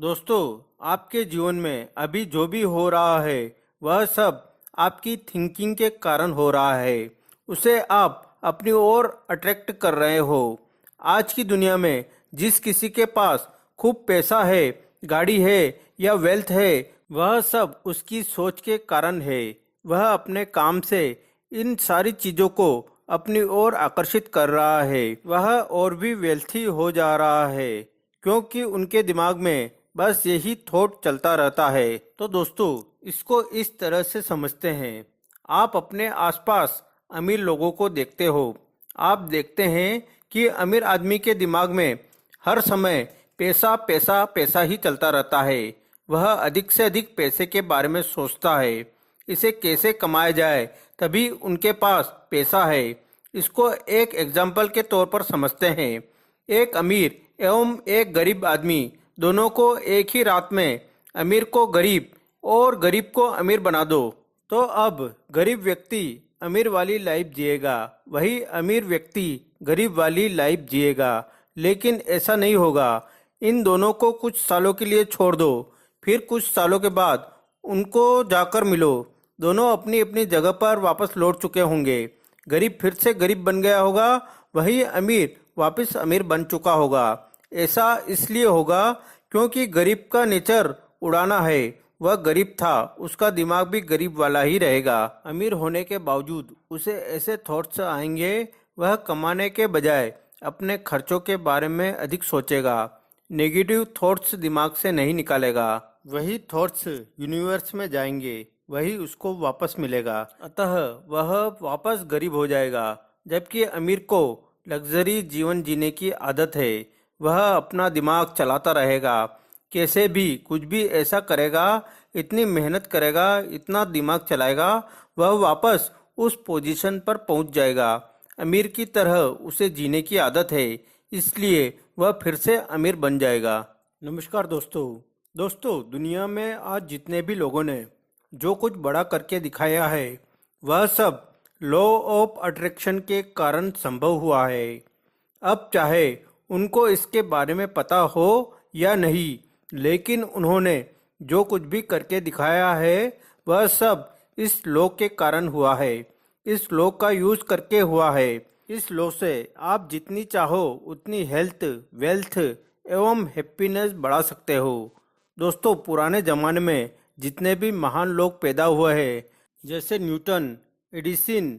दोस्तों, आपके जीवन में अभी जो भी हो रहा है वह सब आपकी थिंकिंग के कारण हो रहा है। उसे आप अपनी ओर अट्रैक्ट कर रहे हो। आज की दुनिया में जिस किसी के पास खूब पैसा है, गाड़ी है या वेल्थ है, वह सब उसकी सोच के कारण है। वह अपने काम से इन सारी चीजों को अपनी ओर आकर्षित कर रहा है। वह और भी वेल्थी हो जा रहा है क्योंकि उनके दिमाग में बस यही थॉट चलता रहता है। तो दोस्तों, इसको इस तरह से समझते हैं। आप अपने आसपास अमीर लोगों को देखते हो। आप देखते हैं कि अमीर आदमी के दिमाग में हर समय पैसा पैसा पैसा ही चलता रहता है। वह अधिक से अधिक पैसे के बारे में सोचता है। इसे कैसे कमाया जाए, तभी उनके पास पैसा है। इसको एक एग्जाम्पल के तौर पर समझते हैं। एक अमीर एवं एक गरीब आदमी दोनों को एक ही रात में अमीर को गरीब और गरीब को अमीर बना दो, तो अब गरीब व्यक्ति अमीर वाली लाइफ जिएगा, वही अमीर व्यक्ति गरीब वाली लाइफ जिएगा। लेकिन ऐसा नहीं होगा। इन दोनों को कुछ सालों के लिए छोड़ दो, फिर कुछ सालों के बाद उनको जाकर मिलो। दोनों अपनी अपनी जगह पर वापस लौट चुके होंगे। गरीब फिर से गरीब बन गया होगा, वही अमीर वापस अमीर बन चुका होगा। ऐसा इसलिए होगा क्योंकि गरीब का नेचर उड़ाना है। वह गरीब था, उसका दिमाग भी गरीब वाला ही रहेगा। अमीर होने के बावजूद उसे ऐसे थॉट्स आएंगे, वह कमाने के बजाय अपने खर्चों के बारे में अधिक सोचेगा। नेगेटिव थॉट्स दिमाग से नहीं निकालेगा। वही थॉट्स यूनिवर्स में जाएंगे, वही उसको वापस मिलेगा। अतः वह वापस गरीब हो जाएगा। जबकि अमीर को लग्जरी जीवन जीने की आदत है। वह अपना दिमाग चलाता रहेगा, कैसे भी कुछ भी ऐसा करेगा, इतनी मेहनत करेगा, इतना दिमाग चलाएगा, वह वापस उस पोजीशन पर पहुंच जाएगा। अमीर की तरह उसे जीने की आदत है, इसलिए वह फिर से अमीर बन जाएगा। नमस्कार दोस्तों, दुनिया में आज जितने भी लोगों ने जो कुछ बड़ा करके दिखाया है, वह सब लॉ ऑफ अट्रैक्शन के कारण संभव हुआ है। अब चाहे उनको इसके बारे में पता हो या नहीं, लेकिन उन्होंने जो कुछ भी करके दिखाया है वह सब इस लॉ के कारण हुआ है। इस लॉ का यूज करके हुआ है। इस लॉ से आप जितनी चाहो उतनी हेल्थ, वेल्थ एवं हैप्पीनेस बढ़ा सकते हो। दोस्तों, पुराने जमाने में जितने भी महान लोग पैदा हुए हैं, जैसे न्यूटन, एडिसन,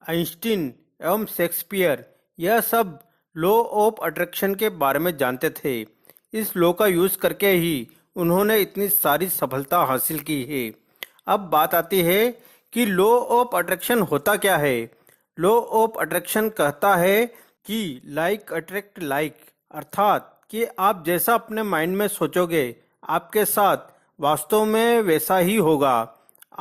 आइंस्टीन एवं शेक्सपियर, यह सब लॉ ऑफ अट्रैक्शन के बारे में जानते थे। इस लॉ का यूज करके ही उन्होंने इतनी सारी सफलता हासिल की है। अब बात आती है कि लॉ ऑफ अट्रैक्शन होता क्या है। लॉ ऑफ अट्रैक्शन कहता है कि लाइक अट्रैक्ट लाइक, अर्थात कि आप जैसा अपने माइंड में सोचोगे, आपके साथ वास्तव में वैसा ही होगा।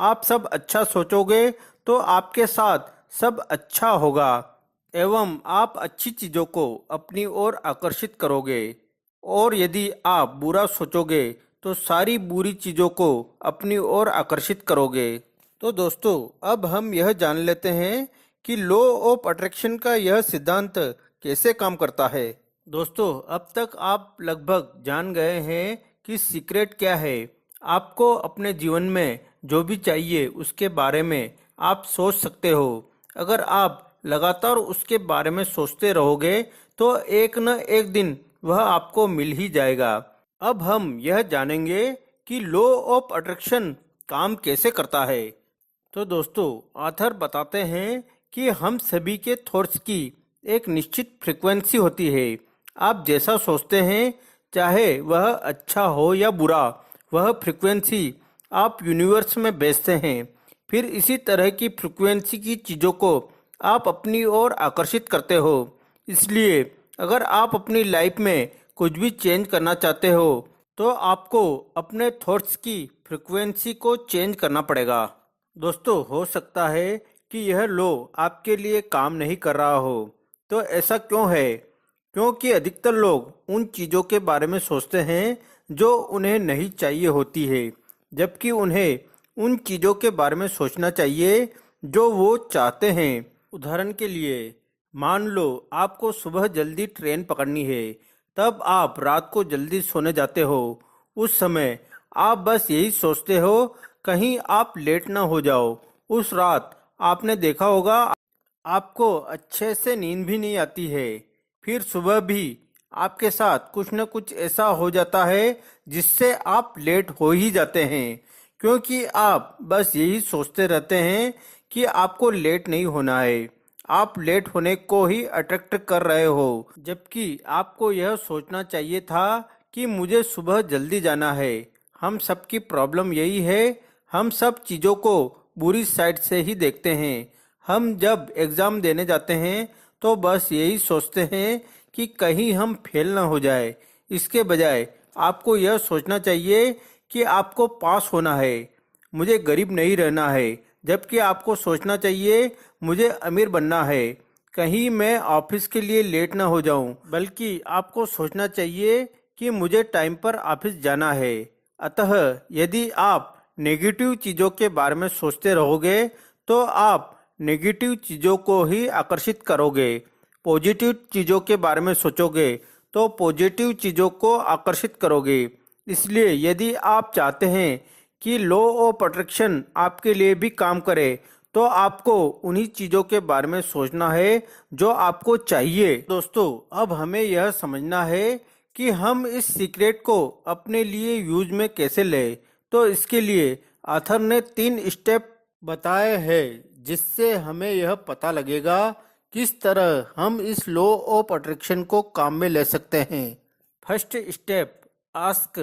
आप सब अच्छा सोचोगे तो आपके साथ सब अच्छा होगा एवं आप अच्छी चीजों को अपनी ओर आकर्षित करोगे। और यदि आप बुरा सोचोगे तो सारी बुरी चीजों को अपनी ओर आकर्षित करोगे। तो दोस्तों, अब हम यह जान लेते हैं कि लॉ ऑफ अट्रैक्शन का यह सिद्धांत कैसे काम करता है। दोस्तों, अब तक आप लगभग जान गए हैं कि सीक्रेट क्या है। आपको अपने जीवन में जो भी चाहिए उसके बारे में आप सोच सकते हो। अगर आप लगातार उसके बारे में सोचते रहोगे तो एक न एक दिन वह आपको मिल ही जाएगा। अब हम यह जानेंगे कि लॉ ऑफ अट्रैक्शन काम कैसे करता है। तो दोस्तों, ऑथर बताते हैं कि हम सभी के थॉट्स की एक निश्चित फ्रीक्वेंसी होती है। आप जैसा सोचते हैं, चाहे वह अच्छा हो या बुरा, वह फ्रीक्वेंसी आप यूनिवर्स में भेजते हैं। फिर इसी तरह की फ्रीक्वेंसी की चीज़ों को आप अपनी ओर आकर्षित करते हो। इसलिए अगर आप अपनी लाइफ में कुछ भी चेंज करना चाहते हो तो आपको अपने थॉट्स की फ्रीक्वेंसी को चेंज करना पड़ेगा। दोस्तों, हो सकता है कि यह लॉ आपके लिए काम नहीं कर रहा हो। तो ऐसा क्यों है? क्योंकि अधिकतर लोग उन चीज़ों के बारे में सोचते हैं जो उन्हें नहीं चाहिए होती है, जबकि उन्हें उन चीज़ों के बारे में सोचना चाहिए जो वो चाहते हैं। उदाहरण के लिए, मान लो आपको सुबह जल्दी ट्रेन पकड़नी है, तब आप रात को जल्दी सोने जाते हो। उस समय आप बस यही सोचते हो कहीं आप लेट ना हो जाओ। उस रात आपने देखा होगा आपको अच्छे से नींद भी नहीं आती है। फिर सुबह भी आपके साथ कुछ न कुछ ऐसा हो जाता है जिससे आप लेट हो ही जाते हैं, क्योंकि आप बस यही सोचते रहते हैं कि आपको लेट नहीं होना है। आप लेट होने को ही अट्रैक्ट कर रहे हो, जबकि आपको यह सोचना चाहिए था कि मुझे सुबह जल्दी जाना है। हम सबकी प्रॉब्लम यही है, हम सब चीज़ों को बुरी साइड से ही देखते हैं। हम जब एग्ज़ाम देने जाते हैं तो बस यही सोचते हैं कि कहीं हम फेल ना हो जाए। इसके बजाय आपको यह सोचना चाहिए कि आपको पास होना है, मुझे गरीब नहीं रहना है। जबकि आपको सोचना चाहिए मुझे अमीर बनना है, कहीं मैं ऑफिस के लिए लेट ना हो जाऊं। बल्कि आपको सोचना चाहिए कि मुझे टाइम पर ऑफिस जाना है। अतः यदि आप नेगेटिव चीज़ों के बारे में सोचते रहोगे तो आप नेगेटिव चीज़ों को ही आकर्षित करोगे। पॉजिटिव चीज़ों के बारे में सोचोगे तो पॉजिटिव चीज़ों को आकर्षित करोगे। इसलिए यदि आप चाहते हैं कि लॉ ऑफ अट्रैक्शन आपके लिए भी काम करे तो आपको उन्हीं चीज़ों के बारे में सोचना है जो आपको चाहिए। दोस्तों, अब हमें यह समझना है कि हम इस सीक्रेट को अपने लिए यूज में कैसे लें। तो इसके लिए ऑथर ने 3 स्टेप बताए हैं जिससे हमें यह पता लगेगा किस तरह हम इस लॉ ऑफ अट्रैक्शन को काम में ले सकते हैं। First step, ask.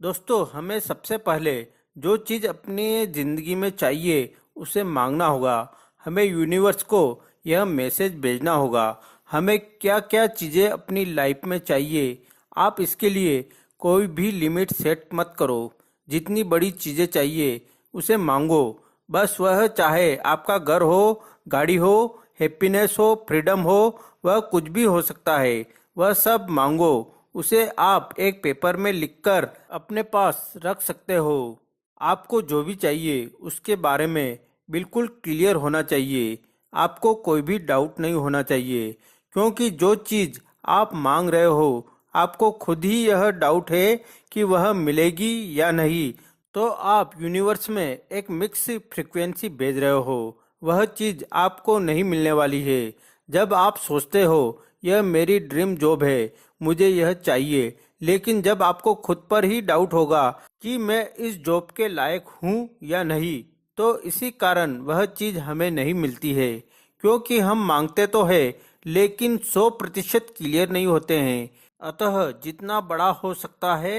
दोस्तों, हमें सबसे पहले जो चीज़ अपनी ज़िंदगी में चाहिए उसे मांगना होगा। हमें यूनिवर्स को यह मैसेज भेजना होगा हमें क्या क्या चीज़ें अपनी लाइफ में चाहिए। आप इसके लिए कोई भी लिमिट सेट मत करो। जितनी बड़ी चीज़ें चाहिए उसे मांगो। बस वह चाहे आपका घर हो, गाड़ी हो, हैप्पीनेस हो, फ्रीडम हो, वह कुछ भी हो सकता है। वह सब मांगो। उसे आप एक पेपर में लिखकर अपने पास रख सकते हो। आपको जो भी चाहिए उसके बारे में बिल्कुल क्लियर होना चाहिए। आपको कोई भी डाउट नहीं होना चाहिए, क्योंकि जो चीज़ आप मांग रहे हो आपको खुद ही यह डाउट है कि वह मिलेगी या नहीं। तो आप यूनिवर्स में एक मिक्स फ्रीक्वेंसी भेज रहे हो। वह चीज़ आपको नहीं मिलने वाली है। जब आप सोचते हो यह मेरी ड्रीम जॉब है, मुझे यह चाहिए, लेकिन जब आपको खुद पर ही डाउट होगा कि मैं इस जॉब के लायक हूँ या नहीं, तो इसी कारण वह चीज़ हमें नहीं मिलती है। क्योंकि हम मांगते तो है लेकिन 100% क्लियर नहीं होते हैं। अतः जितना बड़ा हो सकता है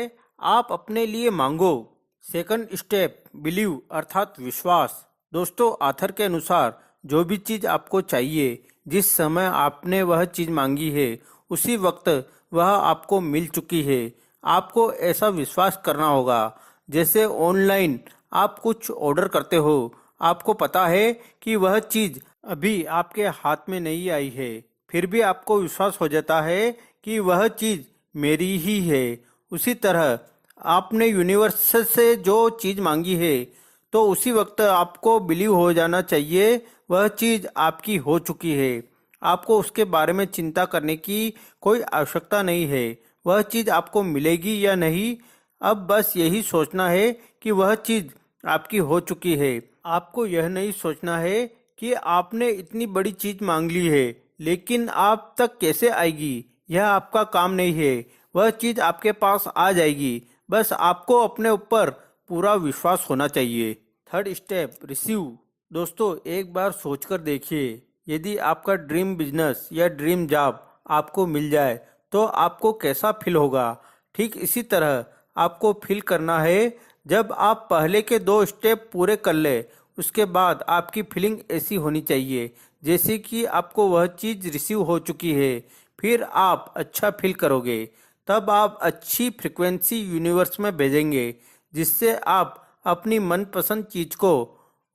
आप अपने लिए मांगो। सेकंड स्टेप, बिलीव अर्थात विश्वास। दोस्तों, आथर के अनुसार जो भी चीज़ आपको चाहिए, जिस समय आपने वह चीज़ मांगी है उसी वक्त वह आपको मिल चुकी है। आपको ऐसा विश्वास करना होगा जैसे ऑनलाइन आप कुछ ऑर्डर करते हो। आपको पता है कि वह चीज़ अभी आपके हाथ में नहीं आई है, फिर भी आपको विश्वास हो जाता है कि वह चीज़ मेरी ही है। उसी तरह आपने यूनिवर्स से जो चीज़ मांगी है तो उसी वक्त आपको बिलीव हो जाना चाहिए वह चीज़ आपकी हो चुकी है। आपको उसके बारे में चिंता करने की कोई आवश्यकता नहीं है। वह चीज़ आपको मिलेगी या नहीं, अब बस यही सोचना है कि वह चीज़ आपकी हो चुकी है। आपको यह नहीं सोचना है कि आपने इतनी बड़ी चीज़ मांग ली है लेकिन आप तक कैसे आएगी, यह आपका काम नहीं है। वह चीज़ आपके पास आ जाएगी, बस आपको अपने ऊपर पूरा विश्वास होना चाहिए। Third step, receive. दोस्तों, एक बार सोचकर देखिए, यदि आपका ड्रीम बिजनेस या ड्रीम जॉब आपको मिल जाए तो आपको कैसा फील होगा। ठीक इसी तरह आपको फील करना है जब आप पहले के 2 स्टेप पूरे कर ले। उसके बाद आपकी फीलिंग ऐसी होनी चाहिए जैसे कि आपको वह चीज़ रिसीव हो चुकी है। फिर आप अच्छा फील करोगे। तब आप अच्छी फ्रिक्वेंसी यूनिवर्स में भेजेंगे जिससे आप अपनी मनपसंद चीज़ को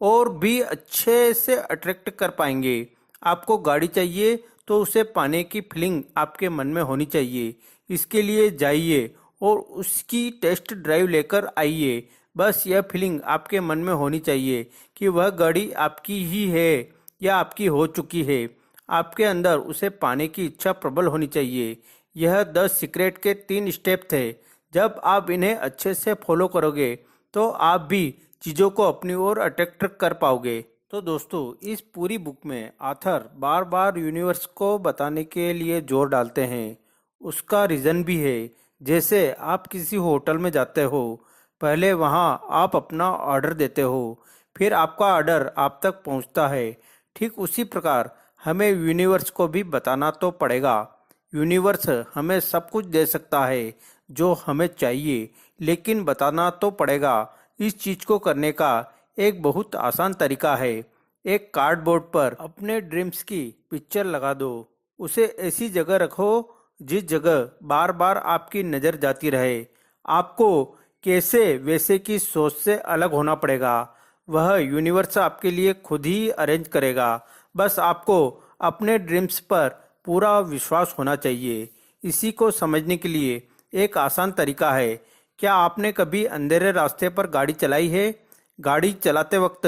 और भी अच्छे से अट्रैक्ट कर पाएंगे। आपको गाड़ी चाहिए तो उसे पाने की फीलिंग आपके मन में होनी चाहिए। इसके लिए जाइए और उसकी टेस्ट ड्राइव लेकर आइए। बस यह फीलिंग आपके मन में होनी चाहिए कि वह गाड़ी आपकी ही है या आपकी हो चुकी है। आपके अंदर उसे पाने की इच्छा प्रबल होनी चाहिए। यह 10 सीक्रेट के 3 स्टेप थे जब आप इन्हें अच्छे से फॉलो करोगे तो आप भी चीज़ों को अपनी ओर अट्रैक्ट कर पाओगे। तो दोस्तों, इस पूरी बुक में ऑथर बार बार यूनिवर्स को बताने के लिए जोर डालते हैं। उसका रीज़न भी है। जैसे आप किसी होटल में जाते हो, पहले वहाँ आप अपना ऑर्डर देते हो, फिर आपका ऑर्डर आप तक पहुँचता है। ठीक उसी प्रकार हमें यूनिवर्स को भी बताना तो पड़ेगा। यूनिवर्स हमें सब कुछ दे सकता है जो हमें चाहिए, लेकिन बताना तो पड़ेगा। इस चीज़ को करने का एक बहुत आसान तरीका है। एक कार्डबोर्ड पर अपने ड्रीम्स की पिक्चर लगा दो। उसे ऐसी जगह रखो जिस जगह बार बार आपकी नज़र जाती रहे। आपको कैसे वैसे की सोच से अलग होना पड़ेगा। वह यूनिवर्स आपके लिए खुद ही अरेंज करेगा। बस आपको अपने ड्रीम्स पर पूरा विश्वास होना चाहिए। इसी को समझने के लिए एक आसान तरीका है। क्या आपने कभी अंधेरे रास्ते पर गाड़ी चलाई है? गाड़ी चलाते वक्त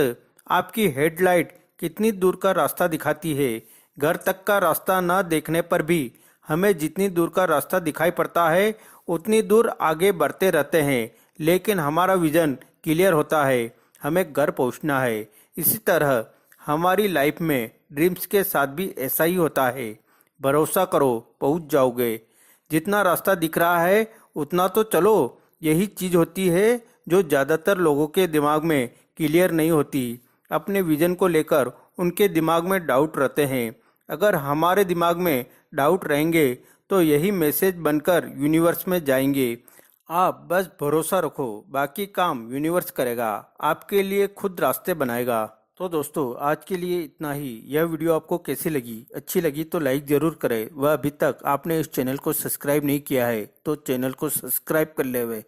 आपकी हेडलाइट कितनी दूर का रास्ता दिखाती है? घर तक का रास्ता न देखने पर भी हमें जितनी दूर का रास्ता दिखाई पड़ता है उतनी दूर आगे बढ़ते रहते हैं, लेकिन हमारा विजन क्लियर होता है, हमें घर पहुंचना है। इसी तरह हमारी लाइफ में ड्रीम्स के साथ भी ऐसा ही होता है। भरोसा करो, पहुंच जाओगे। जितना रास्ता दिख रहा है उतना तो चलो। यही चीज होती है जो ज्यादातर लोगों के दिमाग में क्लियर नहीं होती। अपने विजन को लेकर उनके दिमाग में डाउट रहते हैं। अगर हमारे दिमाग में डाउट रहेंगे तो यही मैसेज बनकर यूनिवर्स में जाएंगे। आप बस भरोसा रखो, बाकी काम यूनिवर्स करेगा, आपके लिए खुद रास्ते बनाएगा। तो दोस्तों, आज के लिए इतना ही। यह वीडियो आपको कैसी लगी? अच्छी लगी तो लाइक जरूर करें। वह अभी तक आपने इस चैनल को सब्सक्राइब नहीं किया है तो चैनल को सब्सक्राइब कर ले।